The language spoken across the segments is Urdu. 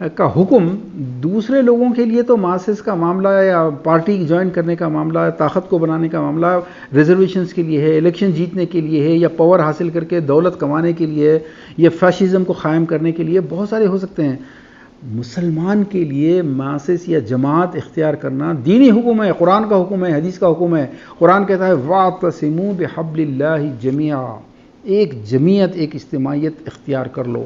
کا حکم دوسرے لوگوں کے لیے تو ماسز کا معاملہ یا پارٹی جوائن کرنے کا معاملہ، طاقت کو بنانے کا معاملہ ریزرویشنز کے لیے ہے، الیکشن جیتنے کے لیے ہے، یا پاور حاصل کر کے دولت کمانے کے لیے ہے، یا فیشزم کو قائم کرنے کے لیے، بہت سارے ہو سکتے ہیں۔ مسلمان کے لیے ماسس یا جماعت اختیار کرنا دینی حکم ہے، قرآن کا حکم ہے، حدیث کا حکم ہے۔ قرآن کہتا ہے وَاعْتَصِمُوا بِحَبْلِ اللَّهِ جَمِيعًا، ایک جمعیت، ایک اجتماعیت اختیار کر لو،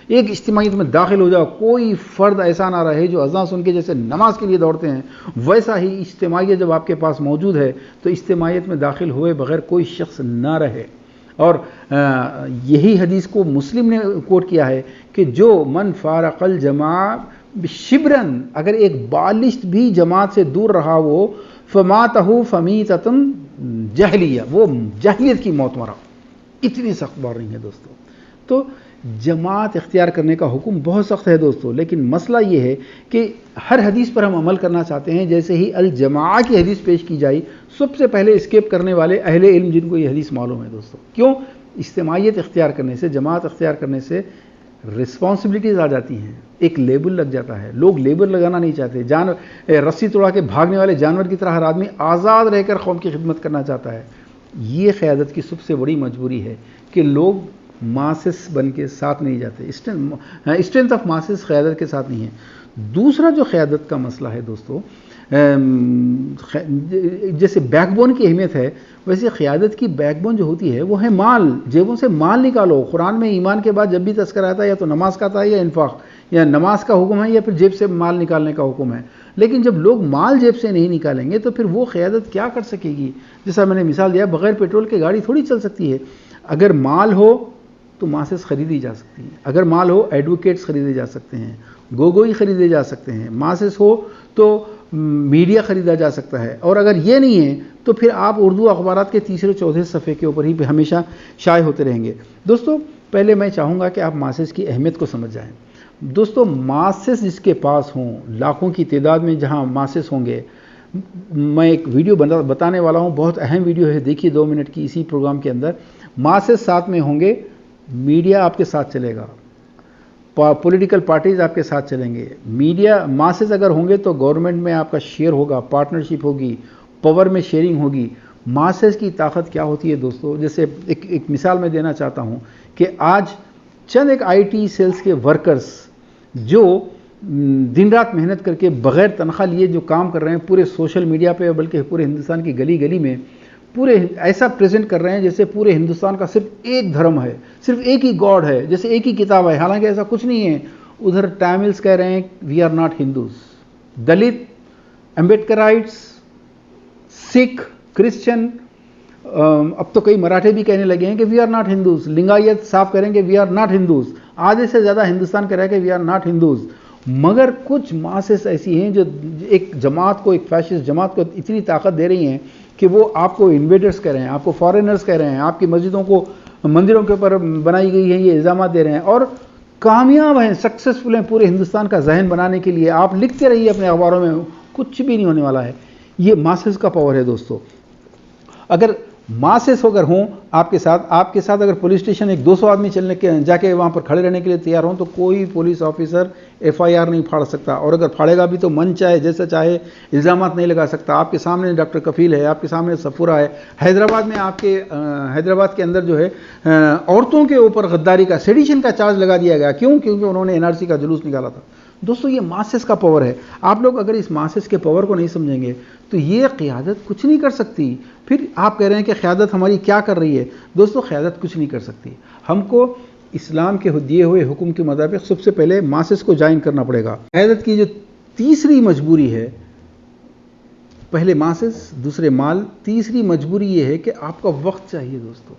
ایک اجتماعیت میں داخل ہو جاؤ۔ کوئی فرد ایسا نہ رہے جو اذان سن کے جیسے نماز کے لیے دوڑتے ہیں، ویسا ہی اجتماعیت جب آپ کے پاس موجود ہے تو اجتماعیت میں داخل ہوئے بغیر کوئی شخص نہ رہے۔ اور یہی حدیث کو مسلم نے کوٹ کیا ہے کہ جو من فارق الجماع شبرن، اگر ایک بالشت بھی جماعت سے دور رہا وہ، فماتہ فمیتۃ جہلیہ، وہ جہلیت کی موت مرا۔ اتنی سخت بات نہیں ہے دوستو۔ تو جماعت اختیار کرنے کا حکم بہت سخت ہے دوستو، لیکن مسئلہ یہ ہے کہ ہر حدیث پر ہم عمل کرنا چاہتے ہیں۔ جیسے ہی الجماع کی حدیث پیش کی جائی، سب سے پہلے اسکیپ کرنے والے اہل علم جن کو یہ حدیث معلوم ہے دوستو۔ کیوں؟ اجتماعیت اختیار کرنے سے، جماعت اختیار کرنے سے رسپانسبلٹیز آ جاتی ہیں، ایک لیبل لگ جاتا ہے۔ لوگ لیبل لگانا نہیں چاہتے، رسی توڑا کے بھاگنے والے جانور کی طرح ہر آدمی آزاد رہ کر قوم کی خدمت کرنا چاہتا ہے۔ یہ قیادت کی سب سے بڑی مجبوری ہے کہ لوگ ماسس بن کے ساتھ نہیں جاتے، اسٹرینتھ آف ماسس قیادت کے ساتھ نہیں ہے۔ دوسرا جو قیادت کا مسئلہ ہے دوستو، جیسے بیک بون کی اہمیت ہے، ویسے قیادت کی بیک بون جو ہوتی ہے وہ ہے مال۔ جیبوں سے مال نکالو۔ قرآن میں ایمان کے بعد جب بھی تذکرہ آتا ہے یا تو نماز کا آتا ہے یا انفاق، یا نماز کا حکم ہے یا پھر جیب سے مال نکالنے کا حکم ہے۔ لیکن جب لوگ مال جیب سے نہیں نکالیں گے تو پھر وہ قیادت کیا کر سکے گی؟ جیسا میں نے مثال دیا، بغیر پیٹرول کے گاڑی تھوڑی چل سکتی ہے۔ اگر مال ہو تو ماسس خریدی جا سکتی ہیں، اگر مال ہو ایڈوکیٹس خریدے جا سکتے ہیں، گوگوئی خریدے جا سکتے ہیں، ماسس ہو تو میڈیا خریدا جا سکتا ہے، اور اگر یہ نہیں ہے تو پھر آپ اردو اخبارات کے تیسرے چوتھے صفحے کے اوپر ہی ہمیشہ شائع ہوتے رہیں گے۔ دوستو پہلے میں چاہوں گا کہ آپ ماسس کی اہمیت کو سمجھ جائیں۔ دوستو ماسس جس کے پاس ہوں، لاکھوں کی تعداد میں جہاں ماسس ہوں گے، میں ایک ویڈیو بتانے والا ہوں، بہت اہم ویڈیو ہے، دیکھیے 2 منٹ کی اسی پروگرام کے اندر۔ ماسس ساتھ میں ہوں گے، میڈیا آپ کے ساتھ چلے گا، پولیٹیکل پارٹیز آپ کے ساتھ چلیں گے، میڈیا ماسز اگر ہوں گے تو گورنمنٹ میں آپ کا شیئر ہوگا، پارٹنرشپ ہوگی، پاور میں شیئرنگ ہوگی۔ ماسز کی طاقت کیا ہوتی ہے دوستو؟ جیسے ایک مثال میں دینا چاہتا ہوں کہ آج چند ایک آئی ٹی سیلز کے ورکرز جو دن رات محنت کر کے بغیر تنخواہ لیے جو کام کر رہے ہیں پورے سوشل میڈیا پہ، بلکہ پورے ہندوستان کی گلی گلی میں، پورے ایسا پریزنٹ کر رہے ہیں جیسے پورے ہندوستان کا صرف ایک دھرم ہے، صرف ایک ہی گاڈ ہے، جیسے ایک ہی کتاب ہے، حالانکہ ایسا کچھ نہیں ہے۔ ادھر ٹیملز کہہ رہے ہیں we are not Hindus, Dalit, Ambedkarites, Sikh, Christian, اب تو کئی مراٹھے بھی کہنے لگے ہیں کہ we are not Hindus, Lingayat صاف کریں کہ وی آر ناٹ ہندوز، آدھے سے زیادہ ہندوستان کہہ رہا ہے کہ وی آر ناٹ ہندوز۔ مگر کچھ ماسس ایسی ہیں جو ایک جماعت کو، ایک فیشسٹ جماعت کو اتنی طاقت دے رہی ہیں کہ وہ آپ کو انویڈرز کہہ رہے ہیں، آپ کو فارینرز کہہ رہے ہیں، آپ کی مسجدوں کو، مندروں کے اوپر بنائی گئی ہیں یہ الزامات دے رہے ہیں، اور کامیاب ہیں، سکسیسفل ہیں پورے ہندوستان کا ذہن بنانے کے لیے۔ آپ لکھتے رہیے اپنے اخباروں میں، کچھ بھی نہیں ہونے والا ہے۔ یہ ماسس کا پاور ہے دوستو۔ اگر ماسس اگر ہوں آپ کے ساتھ اگر پولیس اسٹیشن ایک 200 آدمی چلنے کے جا کے وہاں پر کھڑے رہنے کے لیے تیار ہوں تو کوئی پولیس آفیسر FIR نہیں پھاڑ سکتا، اور اگر پھاڑے گا بھی تو من چاہے جیسا چاہے الزامات نہیں لگا سکتا۔ آپ کے سامنے ڈاکٹر کفیل ہے، آپ کے سامنے صفورہ ہے، حیدرآباد کے اندر جو ہے عورتوں کے اوپر غداری کا، سیڈیشن کا چارج لگا دیا گیا۔ کیوں؟ کیونکہ انہوں نے NRC کا جلوس نکالا تھا۔ دوستو یہ ماسس کا پاور ہے۔ آپ لوگ اگر اس ماسس کے پاور کو نہیں سمجھیں گے تو یہ قیادت کچھ نہیں کر سکتی۔ پھر آپ کہہ رہے ہیں کہ قیادت ہماری کیا کر رہی ہے؟ دوستو قیادت کچھ نہیں کر سکتی۔ ہم کو اسلام کے دیے ہوئے حکم کے مطابق سب سے پہلے ماسس کو جوائن کرنا پڑے گا۔ قیادت کی جو تیسری مجبوری ہے، پہلے ماسس، دوسرے مال، تیسری مجبوری یہ ہے کہ آپ کا وقت چاہیے دوستو،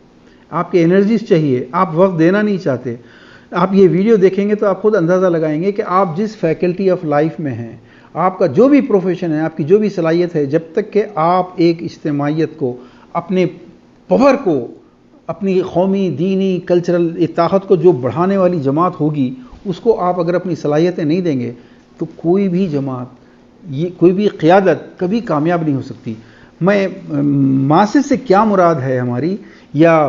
آپ کے انرجیز چاہیے، آپ وقت دینا نہیں چاہتے۔ آپ یہ ویڈیو دیکھیں گے تو آپ خود اندازہ لگائیں گے کہ آپ جس فیکلٹی آف لائف میں ہیں، آپ کا جو بھی پروفیشن ہے، آپ کی جو بھی صلاحیت ہے، جب تک کہ آپ ایک اجتماعیت کو، اپنے پاور کو، اپنی قومی، دینی، کلچرل طاقت کو جو بڑھانے والی جماعت ہوگی، اس کو آپ اگر اپنی صلاحیتیں نہیں دیں گے تو کوئی بھی جماعت، کوئی بھی قیادت کبھی کامیاب نہیں ہو سکتی۔ میں ماسس سے کیا مراد ہے ہماری، یا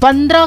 15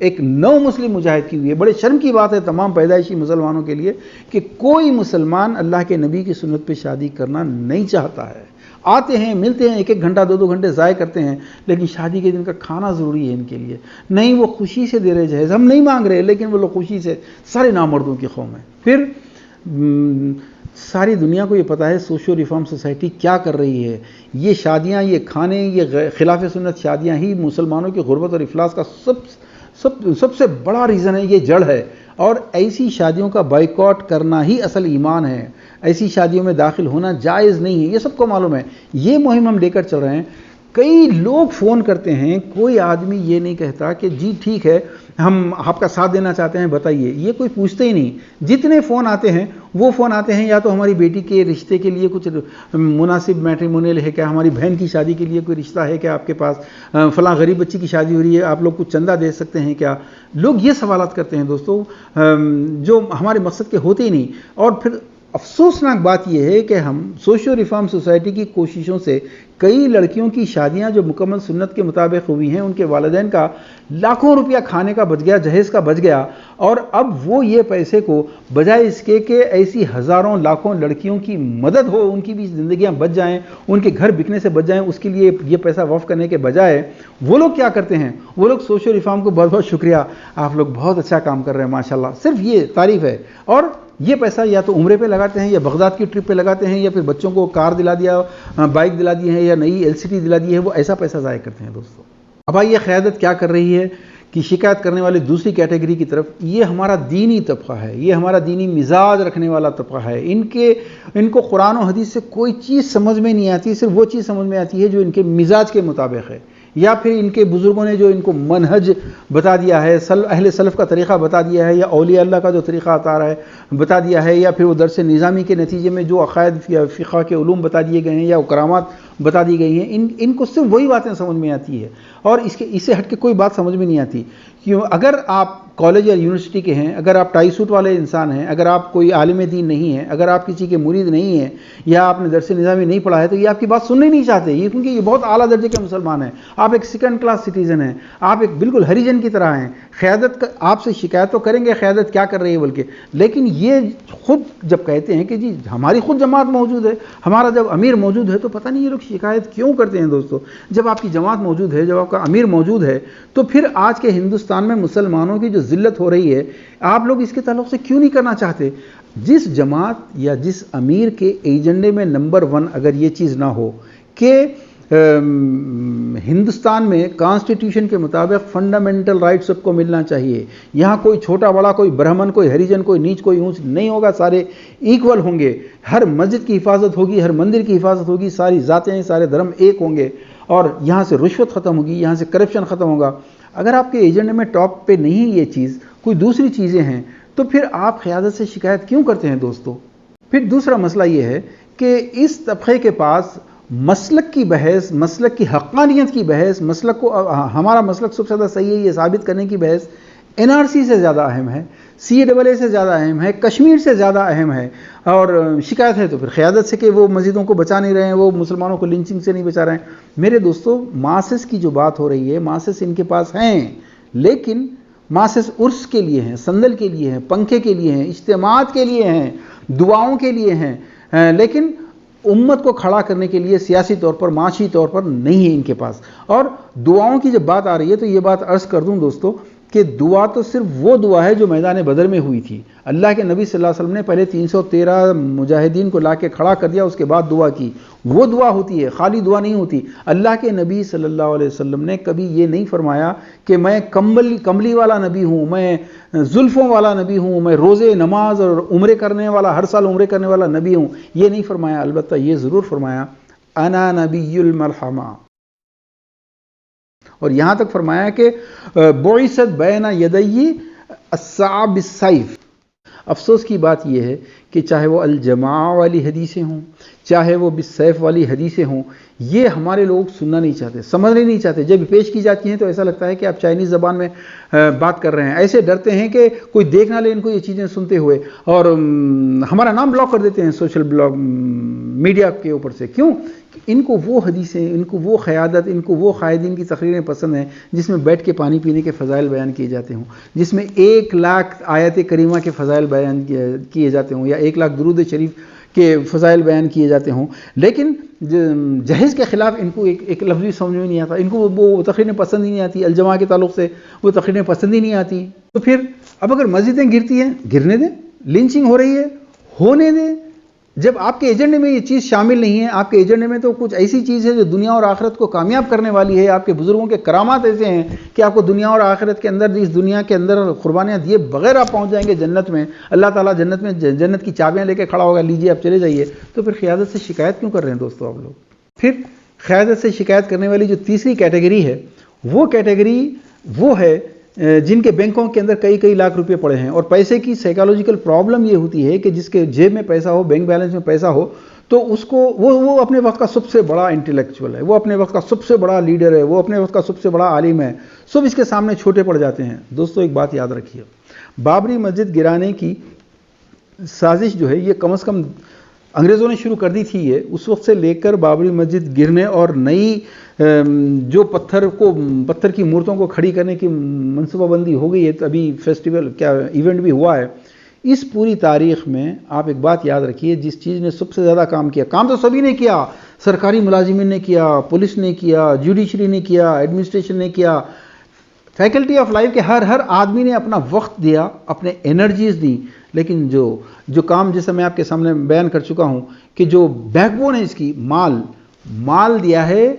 ایک نو مسلم مجاہد کی ہوئی ہے. بڑے شرم کی بات ہے تمام پیدائشی مسلمانوں کے لیے کہ کوئی مسلمان اللہ کے نبی کی سنت پہ شادی کرنا نہیں چاہتا ہے. آتے ہیں, ملتے ہیں, ایک ایک گھنٹہ دو گھنٹے ضائع کرتے ہیں, لیکن شادی کے دن کا کھانا ضروری ہے ان کے لیے. نہیں, وہ خوشی سے دے رہے جہیز, ہم نہیں مانگ رہے, لیکن وہ لوگ خوشی سے. سارے نامردوں کی قوم ہے. پھر ساری دنیا کو یہ پتا ہے سوشل ریفارم سوسائٹی کیا کر رہی ہے. یہ شادیاں, یہ کھانے, یہ خلاف سنت شادیاں ہی مسلمانوں کی غربت اور افلاس کا سب سے بڑا ریزن ہے, یہ جڑ ہے. اور ایسی شادیوں کا بائیکاٹ کرنا ہی اصل ایمان ہے. ایسی شادیوں میں داخل ہونا جائز نہیں ہے, یہ سب کو معلوم ہے. یہ مہم ہم لے کر چل رہے ہیں. کئی لوگ فون کرتے ہیں, کوئی آدمی یہ نہیں کہتا کہ جی ٹھیک ہے ہم آپ کا ساتھ دینا چاہتے ہیں بتائیے. یہ کوئی پوچھتے ہی نہیں. جتنے فون آتے ہیں وہ فون آتے ہیں یا تو ہماری بیٹی کے رشتے کے لیے کچھ مناسب میٹریمونیل ہے کیا, ہماری بہن کی شادی کے لیے کوئی رشتہ ہے کیا آپ کے پاس, فلاں غریب بچی کی شادی ہو رہی ہے آپ لوگ کچھ چندہ دے سکتے ہیں کیا. لوگ یہ سوالات کرتے ہیں دوستو جو ہمارے مقصد کے ہوتے ہی نہیں. اور پھر افسوسناک بات یہ ہے کہ ہم سوشل ریفارم سوسائٹی کی کوششوں سے کئی لڑکیوں کی شادیاں جو مکمل سنت کے مطابق ہوئی ہیں, ان کے والدین کا لاکھوں روپیہ کھانے کا بچ گیا, جہیز کا بچ گیا, اور اب وہ یہ پیسے کو بجائے اس کے کہ ایسی ہزاروں لاکھوں لڑکیوں کی مدد ہو, ان کی بھی زندگیاں بچ جائیں, ان کے گھر بکنے سے بچ جائیں, اس کے لیے یہ پیسہ وقف کرنے کے بجائے وہ لوگ کیا کرتے ہیں, وہ لوگ سوشل ریفارم کو بہت بہت شکریہ, آپ لوگ بہت اچھا کام کر رہے ہیں ماشاءاللہ, صرف یہ تعریف ہے. اور یہ پیسہ یا تو عمرے پہ لگاتے ہیں یا بغداد کی ٹرپ پہ لگاتے ہیں یا پھر بچوں کو کار دلا دیا, بائک دلا دی ہے یا نئی LCD دلا دی ہے, وہ ایسا پیسہ ضائع کرتے ہیں دوستو. اب آئیے قیادت کیا کر رہی ہے کہ شکایت کرنے والے دوسری کیٹیگری کی طرف. یہ ہمارا دینی طبقہ ہے, یہ ہمارا دینی مزاج رکھنے والا طبقہ ہے. ان کو قرآن و حدیث سے کوئی چیز سمجھ میں نہیں آتی, صرف وہ چیز سمجھ میں آتی ہے جو ان کے مزاج کے مطابق ہے, یا پھر ان کے بزرگوں نے جو ان کو منہج بتا دیا ہے, اہل سلف کا طریقہ بتا دیا ہے, یا اولیاء اللہ کا جو طریقہ آتا رہا ہے بتا دیا ہے, یا پھر وہ درس نظامی کے نتیجے میں جو عقائد یا فقہ کے علوم بتا دیے گئے ہیں یا کرامات بتا دی گئی ہیں, ان کو صرف وہی باتیں سمجھ میں آتی ہے, اور اس سے ہٹ کے کوئی بات سمجھ میں نہیں آتی. کیوں, اگر آپ کالج یا یونیورسٹی کے ہیں, اگر آپ ٹائی سوٹ والے انسان ہیں, اگر آپ کوئی عالم دین نہیں ہیں, اگر آپ کسی کے مرید نہیں ہیں, یا آپ نے درس نظامی نہیں پڑھا ہے, تو یہ آپ کی بات سننے نہیں چاہتے. یہ کیونکہ یہ بہت اعلیٰ درجے کے مسلمان ہیں, آپ ایک سیکنڈ کلاس سٹیزن ہیں, آپ ایک بالکل ہریجن کی طرح ہیں. قیادت آپ سے شکایت تو کریں گے قیادت کیا کر رہی ہے بلکہ, لیکن یہ خود جب کہتے ہیں کہ جی ہماری خود جماعت موجود ہے, ہمارا جب امیر موجود ہے, تو پتہ نہیں یہ لوگ شکایت کیوں کرتے ہیں دوستو. جب آپ کی جماعت موجود ہے, جب آپ کا امیر موجود ہے, تو پھر آج کے ہندوستان میں مسلمانوں کی جو ذلت ہو رہی ہے, آپ لوگ اس کے تعلق سے کیوں نہیں کرنا چاہتے. جس جماعت یا جس امیر کے ایجنڈے میں نمبر 1 اگر یہ چیز نہ ہو کہ ہندوستان میں کانسٹیٹیوشن کے مطابق فنڈامنٹل رائٹ سب کو ملنا چاہیے, یہاں کوئی چھوٹا بڑا, کوئی برہمن, کوئی ہریجن, کوئی نیچ, کوئی اونچ نہیں ہوگا, سارے ایکول ہوں گے, ہر مسجد کی حفاظت ہوگی, ہر مندر کی حفاظت ہوگی, ساری ذاتیں سارے دھرم ایک ہوں گے, اور یہاں سے رشوت ختم ہوگی, یہاں سے کرپشن ختم ہوگا. اگر آپ کے ایجنڈے میں ٹاپ پہ نہیں یہ چیز, کوئی دوسری چیزیں ہیں, تو پھر آپ قیادت سے شکایت کیوں کرتے ہیں دوستو. پھر دوسرا مسئلہ یہ ہے کہ اس طبقے کے پاس مسلک کی بحث, مسلک کی حقانیت کی بحث, مسلک کو ہمارا مسلک سب سے زیادہ صحیح ہے یہ ثابت کرنے کی بحث NRC سے زیادہ اہم ہے, CAA سے زیادہ اہم ہے, کشمیر سے زیادہ اہم ہے. اور شکایت ہے تو پھر قیادت سے کہ وہ مسجدوں کو بچا نہیں رہے ہیں, وہ مسلمانوں کو لنچنگ سے نہیں بچا رہے ہیں. میرے دوستو, ماسس کی جو بات ہو رہی ہے, ماسس ان کے پاس ہیں, لیکن ماسس عرس کے لیے ہیں, سندل کے لیے ہیں, پنکھے کے لیے ہیں, اجتماعات کے لیے ہیں, دعاؤں کے لیے ہیں, لیکن امت کو کھڑا کرنے کے لیے سیاسی طور پر, معاشی طور پر نہیں ہے ان کے پاس. اور دعاؤں کی جب بات آ رہی ہے تو یہ بات عرض کر دوں دوستو کہ دعا تو صرف وہ دعا ہے جو میدان بدر میں ہوئی تھی. اللہ کے نبی صلی اللہ علیہ وسلم نے پہلے 313 مجاہدین کو لا کے کھڑا کر دیا, اس کے بعد دعا کی. وہ دعا ہوتی ہے, خالی دعا نہیں ہوتی. اللہ کے نبی صلی اللہ علیہ وسلم نے کبھی یہ نہیں فرمایا کہ میں کمبلی والا نبی ہوں, میں زلفوں والا نبی ہوں, میں روزے نماز اور عمرے کرنے والا, ہر سال عمرے کرنے والا نبی ہوں. یہ نہیں فرمایا. البتہ یہ ضرور فرمایا انا نبی الملحمہ, اور یہاں تک فرمایا کہ بعثت بین یدی الساع بالسیف. افسوس کی بات یہ ہے کہ چاہے وہ الجماع والی حدیثیں ہوں, چاہے وہ بالسیف والی حدیثیں ہوں, یہ ہمارے لوگ سننا نہیں چاہتے, سمجھنا نہیں چاہتے. جب پیش کی جاتی ہیں تو ایسا لگتا ہے کہ آپ چائنیز زبان میں بات کر رہے ہیں. ایسے ڈرتے ہیں کہ کوئی دیکھ نہ لے ان کو یہ چیزیں سنتے ہوئے, اور ہمارا نام بلاک کر دیتے ہیں سوشل میڈیا کے اوپر سے. کیوں ان کو وہ حدیثیں، ان کو وہ قیادت، ان کو وہ قائدین کی تقریریں پسند ہیں جس میں بیٹھ کے پانی پینے کے فضائل بیان کیے جاتے ہوں، جس میں 1,00,000 آیت کریمہ کے فضائل بیان کیے جاتے ہوں، یا 1,00,000 درود شریف کے فضائل بیان کیے جاتے ہوں، لیکن جہیز کے خلاف ان کو ایک لفظ بھی سمجھ میں نہیں آتا، ان کو وہ تقریریں پسند ہی نہیں آتی، الجماع کے تعلق سے وہ تقریریں پسند ہی نہیں آتی۔ تو پھر اب اگر مسجدیں گرتی ہیں، گرنے دیں، لنچنگ ہو رہی ہے، ہونے دیں۔ جب آپ کے ایجنڈے میں یہ چیز شامل نہیں ہے، آپ کے ایجنڈے میں تو کچھ ایسی چیز ہے جو دنیا اور آخرت کو کامیاب کرنے والی ہے، آپ کے بزرگوں کے کرامات ایسے ہیں کہ آپ کو دنیا اور آخرت کے اندر، اس دنیا کے اندر قربانیاں دیے بغیر آپ پہنچ جائیں گے جنت میں، اللہ تعالیٰ جنت میں جنت کی چابیاں لے کے کھڑا ہوگا، لیجیے آپ چلے جائیے۔ تو پھر قیادت سے شکایت کیوں کر رہے ہیں دوستو آپ لوگ؟ پھر قیادت سے شکایت کرنے والی جو تیسری کیٹیگری ہے، وہ کیٹیگری وہ ہے جن کے بینکوں کے اندر کئی لاکھ روپے پڑے ہیں، اور پیسے کی سائیکالوجیکل پرابلم یہ ہوتی ہے کہ جس کے جیب میں پیسہ ہو، بینک بیلنس میں پیسہ ہو، تو اس کو وہ اپنے وقت کا سب سے بڑا انٹلیکچوئل ہے، وہ اپنے وقت کا سب سے بڑا لیڈر ہے، وہ اپنے وقت کا سب سے بڑا عالم ہے، سب اس کے سامنے چھوٹے پڑ جاتے ہیں۔ دوستو ایک بات یاد رکھیے، بابری مسجد گرانے کی سازش جو ہے یہ کم از کم انگریزوں نے شروع کر دی تھی، یہ اس وقت سے لے کر بابری مسجد گرنے اور نئی جو پتھر کی مورتوں کو کھڑی کرنے کی منصوبہ بندی ہو گئی ہے، ابھی فیسٹیول کیا ایونٹ بھی ہوا ہے، اس پوری تاریخ میں آپ ایک بات یاد رکھیے، جس چیز نے سب سے زیادہ کام کیا، کام تو سبھی نے کیا، سرکاری ملازمین نے کیا، پولیس نے کیا، جوڈیشری نے کیا، ایڈمنسٹریشن نے کیا، فیکلٹی آف لائف کے ہر آدمی نے اپنا وقت دیا، اپنے انرجیز دی، لیکن جو کام جیسا میں آپ کے سامنے بیان کر چکا ہوں کہ جو بیک بون ہے اس کی، مال دیا ہے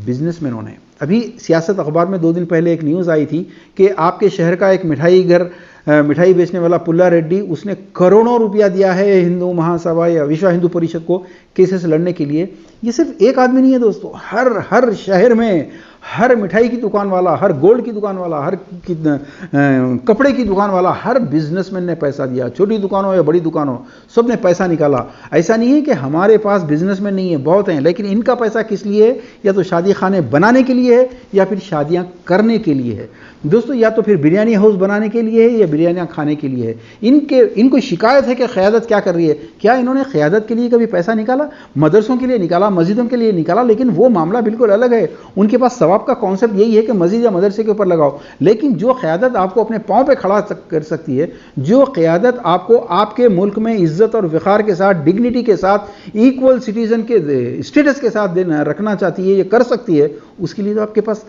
بزنس مینوں نے۔ ابھی سیاست اخبار میں 2 دن پہلے ایک نیوز آئی تھی کہ آپ کے شہر کا ایک مٹھائی بیچنے والا پلا ریڈی، اس نے کروڑوں روپیہ دیا ہے ہندو مہا سبھا یا وشو ہندو پریشد کو کیسز لڑنے کے لیے۔ یہ صرف ایک آدمی نہیں ہے دوستو، ہر شہر میں ہر مٹھائی کی دکان والا، ہر گولڈ کی دکان والا، ہر کپڑے کی دکان والا، ہر بزنس مین نے پیسہ دیا، چھوٹی دکان ہو یا بڑی دکان ہو، سب نے پیسہ نکالا۔ ایسا نہیں ہے کہ ہمارے پاس بزنس مین نہیں ہے، بہت ہیں، لیکن ان کا پیسہ کس لیے ہے؟ یا تو شادی خانے بنانے کے لیے ہے، یا پھر شادیاں کرنے کے لیے ہے دوستو، یا تو پھر بریانی ہاؤس بنانے کے لیے ہے، یا بریانیاں کھانے کے لیے ہے۔ ان کو شکایت ہے کہ قیادت کیا کر رہی ہے۔ کیا انہوں نے قیادت کے لیے کبھی پیسہ نکالا؟ مدرسوں کے لیے نکالا، مسجدوں کے لیے نکالا، لیکن وہ معاملہ بالکل الگ ہے۔ ان کے پاس ثواب کا کانسیپٹ یہی ہے کہ مسجد یا مدرسے کے اوپر لگاؤ، لیکن جو قیادت آپ کو اپنے پاؤں پہ کھڑا کر سکتی ہے، جو قیادت آپ کو آپ کے ملک میں عزت اور وقار کے ساتھ، ڈگنیٹی کے ساتھ، ایکول سٹیزن کے اسٹیٹس کے ساتھ رکھنا چاہتی ہے، یہ کر سکتی ہے، اس کے لیے تو آپ کے پاس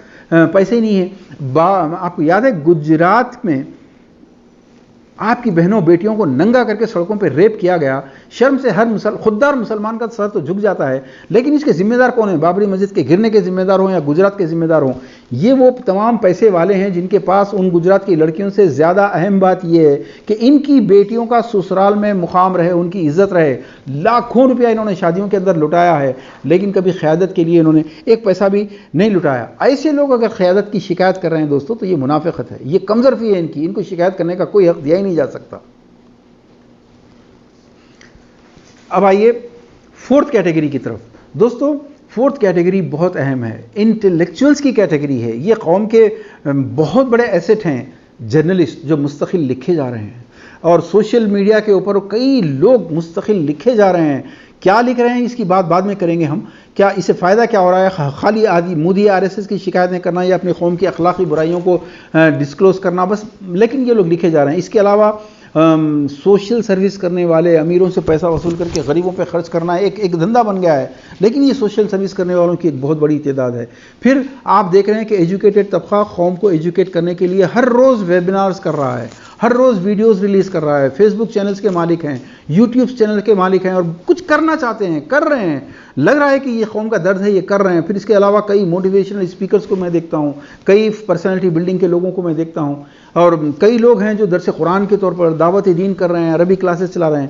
پیسے ہی نہیں ہیں۔ آپ کو یاد ہے گجرات میں آپ کی بہنوں بیٹیوں کو ننگا کر کے سڑکوں پہ ریپ کیا گیا، شرم سے ہر خوددار مسلمان کا سر تو جھک جاتا ہے، لیکن اس کے ذمہ دار کون ہیں؟ بابری مسجد کے گرنے کے ذمہ دار ہوں یا گجرات کے ذمہ دار ہوں، یہ وہ تمام پیسے والے ہیں جن کے پاس ان گجرات کی لڑکیوں سے زیادہ اہم بات یہ ہے کہ ان کی بیٹیوں کا سسرال میں مقام رہے، ان کی عزت رہے۔ لاکھوں روپیہ انہوں نے شادیوں کے اندر لٹایا ہے، لیکن کبھی قیادت کے لیے انہوں نے ایک پیسہ بھی نہیں لٹایا۔ ایسے لوگ اگر قیادت کی شکایت کر رہے ہیں دوستو تو یہ منافقت ہے، یہ کمزرفی ہے ان کو شکایت کرنے کا کوئی حق دیا ہی نہیں جا سکتا۔ اب آئیے 4تھ کیٹیگری کی طرف دوستو۔ 4تھ کیٹیگری بہت اہم ہے، انٹلیکچوئلز کی کیٹیگری ہے۔ یہ قوم کے بہت بڑے ایسٹ ہیں، جرنلسٹ جو مستقل لکھے جا رہے ہیں، اور سوشل میڈیا کے اوپر کئی لوگ مستقل لکھے جا رہے ہیں۔ کیا لکھ رہے ہیں اس کی بات بعد میں کریں گے ہم، کیا اس سے فائدہ کیا ہو رہا ہے؟ خالی مودی RSS کی شکایتیں کرنا یا اپنی قوم کی اخلاقی برائیوں کو ڈسکلوز کرنا بس، لیکن یہ لوگ لکھے جا رہے ہیں۔ اس کے علاوہ سوشل سروس کرنے والے، امیروں سے پیسہ وصول کر کے غریبوں پہ خرچ کرنا ایک دھندا بن گیا ہے، لیکن یہ سوشل سروس کرنے والوں کی ایک بہت بڑی تعداد ہے۔ پھر آپ دیکھ رہے ہیں کہ ایجوکیٹڈ طبقہ قوم کو ایجوکیٹ کرنے کے لیے ہر روز ویبینارز کر رہا ہے، ہر روز ویڈیوز ریلیز کر رہا ہے، فیس بک چینلز کے مالک ہیں، یوٹیوب چینل کے مالک ہیں، اور کچھ کرنا چاہتے ہیں، کر رہے ہیں، لگ رہا ہے کہ یہ قوم کا درد ہے، یہ کر رہے ہیں۔ پھر اس کے علاوہ کئی موٹیویشنل اسپیکرز کو میں دیکھتا ہوں، کئی پرسنالٹی بلڈنگ کے لوگوں کو میں دیکھتا ہوں، اور کئی لوگ ہیں جو درس قرآن کے طور پر دعوت دین کر رہے ہیں، عربی کلاسز چلا رہے ہیں۔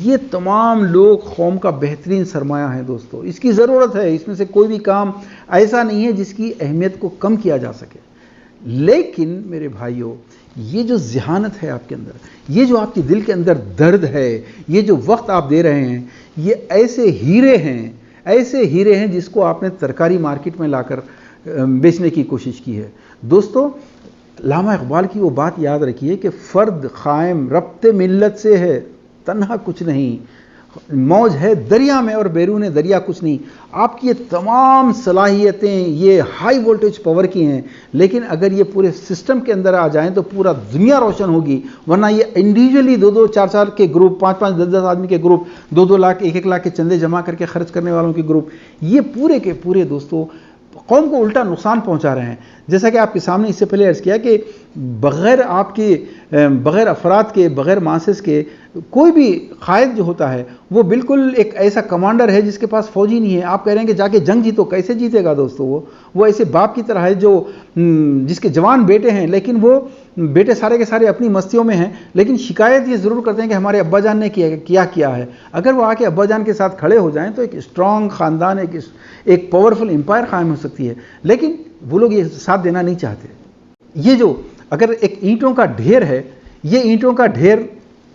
یہ تمام لوگ قوم کا بہترین سرمایہ ہیں دوستو، اس کی ضرورت ہے، اس میں سے کوئی بھی کام ایسا نہیں ہے جس کی اہمیت کو کم کیا جا سکے۔ لیکن میرے بھائیوں، یہ جو ذہانت ہے آپ کے اندر، یہ جو آپ کے دل کے اندر درد ہے، یہ جو وقت آپ دے رہے ہیں، یہ ایسے ہیرے ہیں جس کو آپ نے ترکاری مارکیٹ میں لا کر بیچنے کی کوشش کی ہے۔ دوستو، علامہ اقبال کی وہ بات یاد رکھیے کہ فرد قائم ربط ملت سے ہے، تنہا کچھ نہیں، موج ہے دریا میں اور بیرون دریا کچھ نہیں. آپ کی یہ تمام صلاحیتیں یہ ہائی وولٹیج پاور کی ہیں، لیکن اگر یہ پورے سسٹم کے اندر آ جائیں تو پورا دنیا روشن ہوگی. ورنہ یہ انڈیویجولی 2-2 4-4 کے گروپ، 5-5 10-10 آدمی کے گروپ، 2-2 لاکھ 1-1 لاکھ کے چندے جمع کر کے خرچ کرنے والوں کے گروپ، یہ پورے کے پورے دوستو قوم کو الٹا نقصان پہنچا رہے ہیں. جیسا کہ آپ کے سامنے اس سے پہلے عرض کیا کہ بغیر افراد کے، بغیر ماسس کے کوئی بھی قائد جو ہوتا ہے وہ بالکل ایک ایسا کمانڈر ہے جس کے پاس فوجی نہیں ہے. آپ کہہ رہے ہیں کہ جا کے جنگ جیتو، کیسے جیتے گا دوستو؟ وہ ایسے باپ کی طرح ہے جس کے جوان بیٹے ہیں، لیکن وہ بیٹے سارے کے سارے اپنی مستیوں میں ہیں، لیکن شکایت یہ ضرور کرتے ہیں کہ ہمارے ابا جان نے کیا ہے. اگر وہ آ کے ابا جان کے ساتھ کھڑے ہو جائیں تو ایک اسٹرانگ خاندان، ایک پاورفل امپائر قائم ہو سکتی ہے. لیکن وہ لوگ یہ ساتھ دینا نہیں چاہتے. یہ جو اگر ایک اینٹوں کا ڈھیر ہے، یہ اینٹوں کا ڈھیر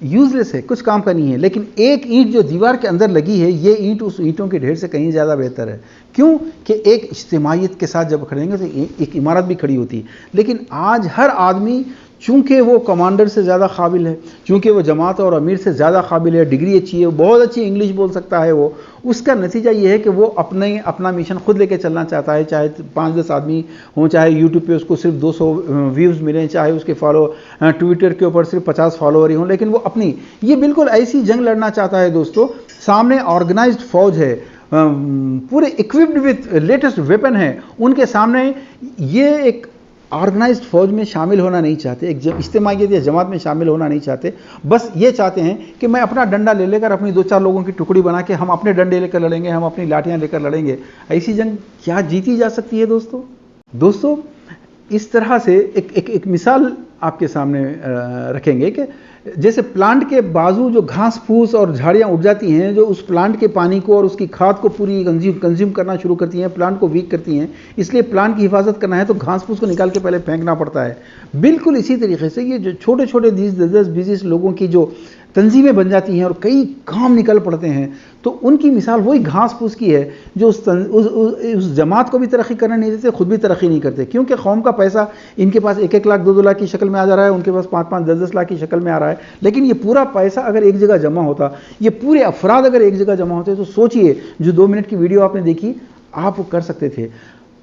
یوز لیس ہے، کچھ کام کا نہیں ہے، لیکن ایک اینٹ جو دیوار کے اندر لگی ہے، یہ اینٹ اس اینٹوں کے ڈھیر سے کہیں زیادہ بہتر ہے. کیوں کہ ایک اجتماعیت کے ساتھ جب کھڑیں گے تو ایک عمارت بھی کھڑی ہوتی ہے. لیکن آج ہر آدمی چونکہ وہ کمانڈر سے زیادہ قابل ہے، چونکہ وہ جماعت اور امیر سے زیادہ قابل ہے، ڈگری اچھی ہے، بہت اچھی انگلش بول سکتا ہے، وہ اس کا نتیجہ یہ ہے کہ وہ اپنا مشن خود لے کے چلنا چاہتا ہے. چاہے 5-10 آدمی ہوں، چاہے یوٹیوب پہ اس کو صرف 200 ویوز ملیں، چاہے اس کے ٹویٹر کے اوپر صرف 50 فالوور ہی ہوں، لیکن وہ اپنی یہ بالکل ایسی جنگ لڑنا چاہتا ہے دوستو. سامنے آرگنائزڈ فوج ہے، پورے اکوپڈ وتھ لیٹسٹ ویپن ہے، ان کے سامنے یہ ایک آرگنائزڈ فوج میں شامل ہونا نہیں چاہتے، ایک اجتماعیت یا جماعت میں شامل ہونا نہیں چاہتے. بس یہ چاہتے ہیں کہ میں اپنا ڈنڈا لے کر اپنی 2-4 لوگوں کی ٹکڑی بنا کے ہم اپنے ڈنڈے لے کر لڑیں گے، ہم اپنی لاٹیاں لے کر لڑیں گے. ایسی جنگ کیا جیتی جا سکتی ہے دوستو؟ اس طرح سے ایک مثال آپ کے سامنے رکھیں گے کہ جیسے پلانٹ کے بازو جو گھاس پھوس اور جھاڑیاں اٹھ جاتی ہیں، جو اس پلانٹ کے پانی کو اور اس کی کھاد کو پوری کنزیوم کرنا شروع کرتی ہیں، پلانٹ کو ویک کرتی ہیں. اس لیے پلانٹ کی حفاظت کرنا ہے تو گھاس پھوس کو نکال کے پہلے پھینکنا پڑتا ہے. بالکل اسی طریقے سے یہ جو چھوٹے چھوٹے 10-20 لوگوں کی جو تنظیمیں بن جاتی ہیں اور کئی کام نکل پڑتے ہیں، تو ان کی مثال وہی گھاس پھوس کی ہے جو اس جماعت کو بھی ترقی کرنے نہیں دیتے، خود بھی ترقی نہیں کرتے. کیونکہ قوم کا پیسہ ان کے پاس 1-1 لاکھ 2-2 لاکھ کی شکل میں آ جا رہا ہے، ان کے پاس 5-5 10-10 لاکھ کی شکل میں آ رہا ہے. لیکن یہ پورا پیسہ اگر ایک جگہ جمع ہوتا، یہ پورے افراد اگر ایک جگہ جمع ہوتے، تو سوچئے جو 2 منٹ کی ویڈیو آپ نے دیکھی آپ کر سکتے تھے.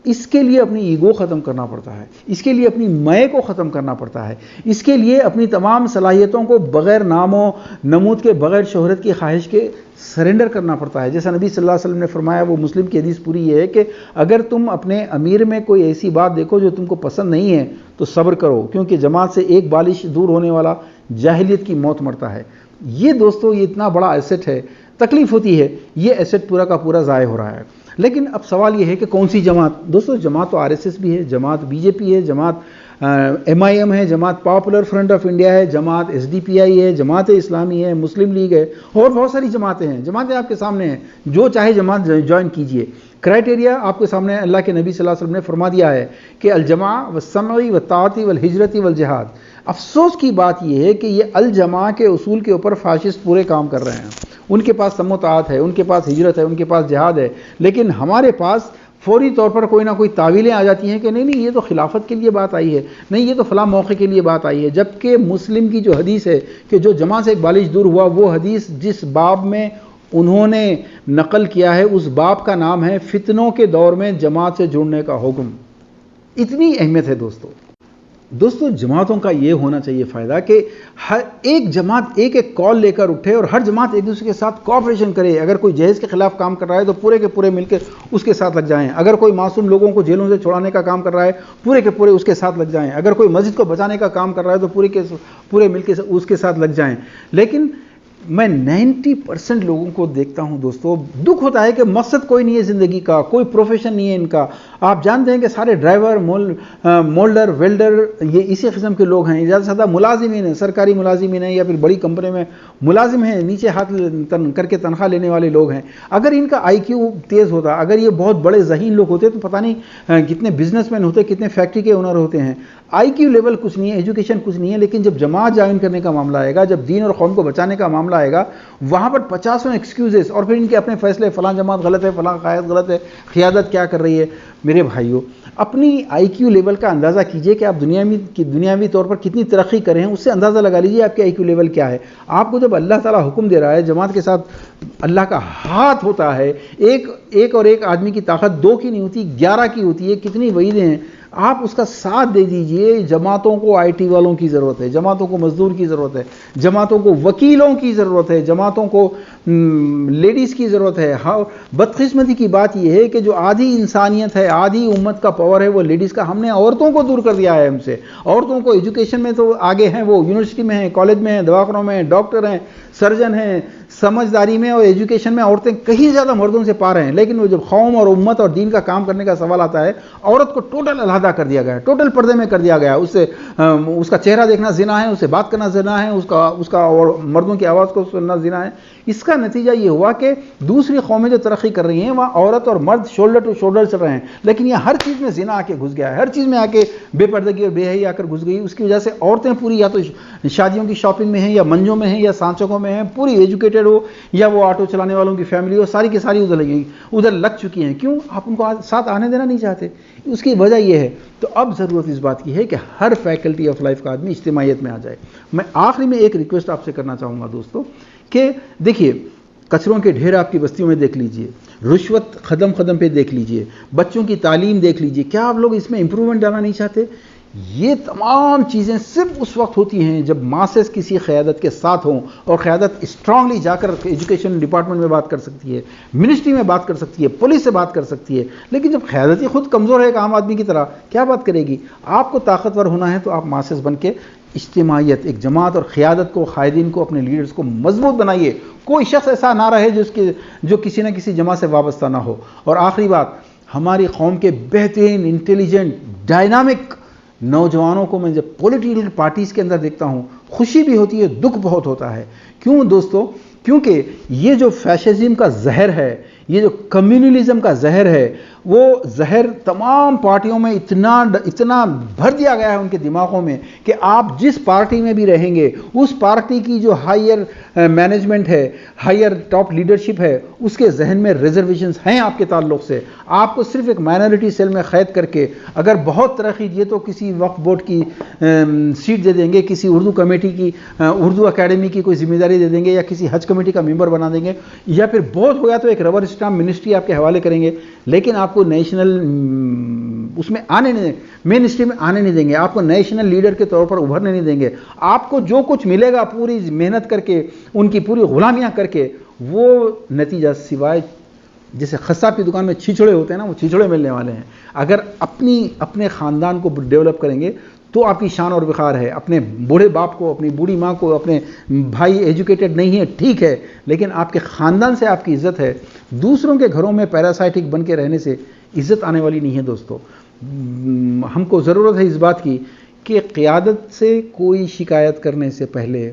اس کے لیے اپنی ایگو ختم کرنا پڑتا ہے، اس کے لیے اپنی میں کو ختم کرنا پڑتا ہے، اس کے لیے اپنی تمام صلاحیتوں کو بغیر نام و نمود کے، بغیر شہرت کی خواہش کے سرنڈر کرنا پڑتا ہے. جیسا نبی صلی اللہ علیہ وسلم نے فرمایا، وہ مسلم کی حدیث پوری یہ ہے کہ اگر تم اپنے امیر میں کوئی ایسی بات دیکھو جو تم کو پسند نہیں ہے تو صبر کرو، کیونکہ جماعت سے ایک بالش دور ہونے والا جاہلیت کی موت مرتا ہے. یہ دوستو یہ اتنا بڑا ایسٹ ہے، تکلیف ہوتی ہے، یہ ایسٹ پورا کا پورا ضائع ہو رہا ہے. لیکن اب سوال یہ ہے کہ کون سی جماعت؟ دوستو جماعت تو RSS بھی ہے، جماعت BJP ہے، جماعت MIM ہے، جماعت پاپولر فرنٹ آف انڈیا ہے، جماعت SDPI ہے، جماعت اسلامی ہے، مسلم لیگ ہے، اور بہت ساری جماعتیں ہیں. جماعتیں آپ کے سامنے ہیں، جو چاہے جماعت جوائن کیجئے. کرائٹیریا آپ کے سامنے اللہ کے نبی صلی اللہ علیہ وسلم نے فرما دیا ہے کہ الجماع والسمع والطاعت والہجرت والجہاد. افسوس کی بات یہ ہے کہ یہ الجماع کے اصول کے اوپر فاشسٹ پورے کام کر رہے ہیں. ان کے پاس سمع و طاعت ہے، ان کے پاس ہجرت ہے، ان کے پاس جہاد ہے، لیکن ہمارے پاس فوری طور پر کوئی نہ کوئی تعویلیں آ جاتی ہیں کہ نہیں یہ تو خلافت کے لیے بات آئی ہے، نہیں یہ تو فلاں موقع کے لیے بات آئی ہے. جبکہ مسلم کی جو حدیث ہے کہ جو جماعت سے ایک بالش دور ہوا، وہ حدیث جس باب میں انہوں نے نقل کیا ہے اس باب کا نام ہے فتنوں کے دور میں جماعت سے جڑنے کا حکم. اتنی اہمیت ہے دوستو جماعتوں کا یہ ہونا چاہیے فائدہ کہ ہر ایک جماعت ایک کال لے کر اٹھے اور ہر جماعت ایک دوسرے کے ساتھ کوآپریشن کرے. اگر کوئی جہیز کے خلاف کام کر رہا ہے تو پورے کے پورے مل کے اس کے ساتھ لگ جائیں. اگر کوئی معصوم لوگوں کو جیلوں سے چھڑانے کا کام کر رہا ہے پورے کے پورے اس کے ساتھ لگ جائیں. اگر کوئی مسجد کو بچانے کا کام کر رہا ہے تو پورے کے پورے مل کے اس کے ساتھ لگ جائیں. لیکن میں 90% لوگوں کو دیکھتا ہوں دوستو، دکھ ہوتا ہے کہ مقصد کوئی نہیں ہے زندگی کا، کوئی پروفیشن نہیں ہے ان کا. آپ جانتے ہیں کہ سارے ڈرائیور، مولڈر، ویلڈر یہ اسی قسم کے لوگ ہیں. زیادہ سے زیادہ ملازمین ہیں، سرکاری ملازمین ہیں یا پھر بڑی کمپنی میں ملازم ہیں، نیچے ہاتھ کر کے تنخواہ لینے والے لوگ ہیں. اگر ان کا IQ تیز ہوتا، اگر یہ بہت بڑے ذہین لوگ ہوتے تو پتہ نہیں کتنے بزنس مین ہوتے، کتنے فیکٹری کے اونر ہوتے ہیں. IQ لیول کچھ نہیں ہے، ایجوکیشن کچھ نہیں ہے، لیکن جب جماعت جوائن کرنے کا معاملہ آئے گا، جب دین اور قوم کو بچانے کا معاملہ آئے گا، وہاں پر 50 ایکسکیوزز اور پھر ان کے اپنے فیصلے، فلاں جماعت غلط ہے، فلاں قائد غلط ہے، قیادت کیا کر رہی ہے. میرے بھائیوں اپنی آئی کیو لیول کا اندازہ کیجئے کہ آپ دنیاوی طور پر کتنی ترقی کریں ہیں، اس سے اندازہ لگا لیجئے آپ کے آئی کیو لیول کیا ہے۔ آپ کو جب اللہ تعالیٰ حکم دے رہا ہے، جماعت کے ساتھ اللہ کا ہاتھ ہوتا ہے، ایک اور ایک آدمی کی طاقت 2 کی نہیں ہوتی 11 کی ہوتی ہے، کتنی وعیدیں ہیں، آپ اس کا ساتھ دے دیجئے۔ جماعتوں کو آئی ٹی والوں کی ضرورت ہے، جماعتوں کو مزدور کی ضرورت ہے، جماعتوں کو وکیلوں کی ضرورت ہے، جماعتوں کو لیڈیز کی ضرورت ہے۔ بدقسمتی کی بات یہ ہے کہ جو آدھی انسانیت ہے، آدھی امت کا پاور ہے وہ لیڈیز کا، ہم نے عورتوں کو دور کر دیا ہے ہم سے۔ عورتوں کو ایجوکیشن میں تو آگے ہیں، وہ یونیورسٹی میں ہیں، کالج میں ہیں، دواخانوں میں ہیں، ڈاکٹر ہیں، سرجن ہیں، سمجھداری میں اور ایجوکیشن میں عورتیں کہیں زیادہ مردوں سے پار ہیں۔ لیکن وہ جب قوم اور امت اور دین کا کام کرنے کا سوال آتا ہے، عورت کو ٹوٹل علیحدہ کر دیا گیا ہے، ٹوٹل پردے میں کر دیا گیا ہے۔ اس کا چہرہ دیکھنا زنا ہے، اس سے بات کرنا زنا ہے، اس کا اور مردوں کی آواز کو سننا زنا ہے۔ اس کا نتیجہ یہ ہوا کہ دوسری قومیں جو ترقی کر رہی ہیں وہاں عورت اور مرد شولڈر ٹو شولڈر چل رہے ہیں، لیکن یہ ہر چیز میں زنا آ کے گھس گیا ہے، ہر چیز میں آ کے بے پردگی اور بے حیائی آ کر گھس گئی۔ اس کی وجہ سے عورتیں پوری یا تو شادیوں کی شاپنگ میں ہیں، یا منجوں میں ہیں، یا سانچوں میں ہیں، پوری ایجوکیٹڈ ہو یا وہ آٹو چلانے والوں کی فیملی ہو، ساری کی ساری ادھر لگ چکی ہیں۔ کیوں؟ آپ ان کو ساتھ آنے دینا نہیں چاہتے۔ اس کی وجہ یہ ہے۔ تو اب ضرورت اس بات کی ہے کہ ہر فیکلٹی آف لائف کا آدمی اجتماعیت میں آ جائے۔ میں آخری میں ایک ریکویسٹ آپ سے کرنا چاہوں گا دوستو، کہ دیکھیے کچروں کے ڈھیر آپ کی بستیوں میں دیکھ لیجئے، رشوت قدم پہ دیکھ لیجئے، بچوں کی تعلیم دیکھ لیجئے، کیا آپ لوگ اس میں امپرومنٹ لانا نہیں چاہتے؟ یہ تمام چیزیں صرف اس وقت ہوتی ہیں جب ماسز کسی قیادت کے ساتھ ہوں، اور قیادت اسٹرانگلی جا کر ایجوکیشن ڈپارٹمنٹ میں بات کر سکتی ہے، منسٹری میں بات کر سکتی ہے، پولیس سے بات کر سکتی ہے۔ لیکن جب قیادت ہی خود کمزور ہے ایک عام آدمی کی طرح، کیا بات کرے گی؟ آپ کو طاقتور ہونا ہے تو آپ ماسز بن کے اجتماعیت، ایک جماعت اور قیادت کو، قائدین کو، اپنے لیڈرز کو مضبوط بنائیے۔ کوئی شخص ایسا نہ رہے جو کسی نہ کسی جماعت سے وابستہ نہ ہو۔ اور آخری بات، ہماری قوم کے بہترین، انٹیلیجنٹ، ڈائنامک نوجوانوں کو میں جب پولیٹیکل پارٹیز کے اندر دیکھتا ہوں، خوشی بھی ہوتی ہے، دکھ بہت ہوتا ہے۔ کیوں دوستو؟ کیونکہ یہ جو فیشزم کا زہر ہے، یہ جو کمیونلزم کا زہر ہے، وہ زہر تمام پارٹیوں میں اتنا بھر دیا گیا ہے ان کے دماغوں میں کہ آپ جس پارٹی میں بھی رہیں گے، اس پارٹی کی جو ہائر مینجمنٹ ہے، ہائر ٹاپ لیڈرشپ ہے، اس کے ذہن میں ریزرویشنز ہیں آپ کے تعلق سے۔ آپ کو صرف ایک مائنورٹی سیل میں قید کر کے اگر بہت ترقی دیے تو کسی وقف بورڈ کی سیٹ دے دیں گے، کسی اردو کمیٹی کی، اردو اکیڈمی کی کوئی ذمہ داری دے دیں گے، یا کسی حج کمیٹی کا ممبر بنا دیں گے، یا پھر بہت ہو گیا تو ایک ربر اسٹامپ منسٹری آپ کے حوالے کریں گے، لیکن آپ کو نیشنل اس میں آنے نہیں دیں گے، منسٹری میں آنے نہیں دیں گے، آپ کو نیشنل لیڈر کے طور پر ابھرنے نہیں دیں گے۔ آپ کو جو کچھ ملے گا پوری محنت کر کے، ان کی پوری غلامیاں کر کے، وہ نتیجہ سوائے جیسے قصاب کی دکان میں چھچڑے ہوتے ہیں نا، وہ چھچڑے ملنے والے ہیں۔ اگر اپنے خاندان کو ڈیولپ کریں گے تو آپ کی شان اور وقار ہے۔ اپنے بوڑھے باپ کو، اپنی بوڑھی ماں کو، اپنے بھائی ایجوکیٹڈ نہیں ہے ٹھیک ہے، لیکن آپ کے خاندان سے آپ کی عزت ہے۔ دوسروں کے گھروں میں پیراسائٹک بن کے رہنے سے عزت آنے والی نہیں ہے دوستو۔ ہم کو ضرورت ہے اس بات کی کہ قیادت سے کوئی شکایت کرنے سے پہلے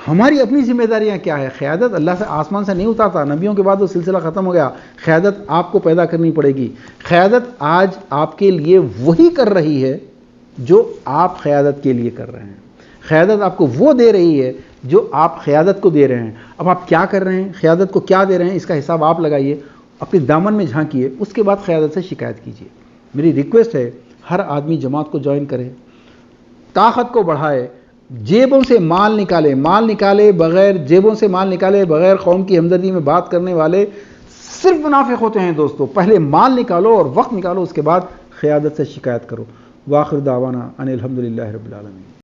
ہماری اپنی ذمہ داریاں کیا ہے۔ قیادت اللہ سے آسمان سے نہیں اتارتا، نبیوں کے بعد وہ سلسلہ ختم ہو گیا۔ قیادت آپ کو پیدا کرنی پڑے گی۔ قیادت آج آپ کے لیے وہی کر رہی ہے جو آپ قیادت کے لیے کر رہے ہیں۔ قیادت آپ کو وہ دے رہی ہے جو آپ قیادت کو دے رہے ہیں۔ اب آپ کیا کر رہے ہیں، قیادت کو کیا دے رہے ہیں، اس کا حساب آپ لگائیے، اپنے دامن میں جھانکیے، اس کے بعد قیادت سے شکایت کیجیے۔ میری ریکویسٹ ہے ہر آدمی جماعت کو جوائن کرے، طاقت کو بڑھائے، جیبوں سے مال نکالے بغیر، جیبوں سے مال نکالے بغیر قوم کی ہمدردی میں بات کرنے والے صرف منافق ہوتے ہیں دوستو۔ پہلے مال نکالو اور وقت نکالو، اس کے بعد قیادت سے شکایت کرو۔ وآخر دعوانا ان الحمدللہ رب العالمین۔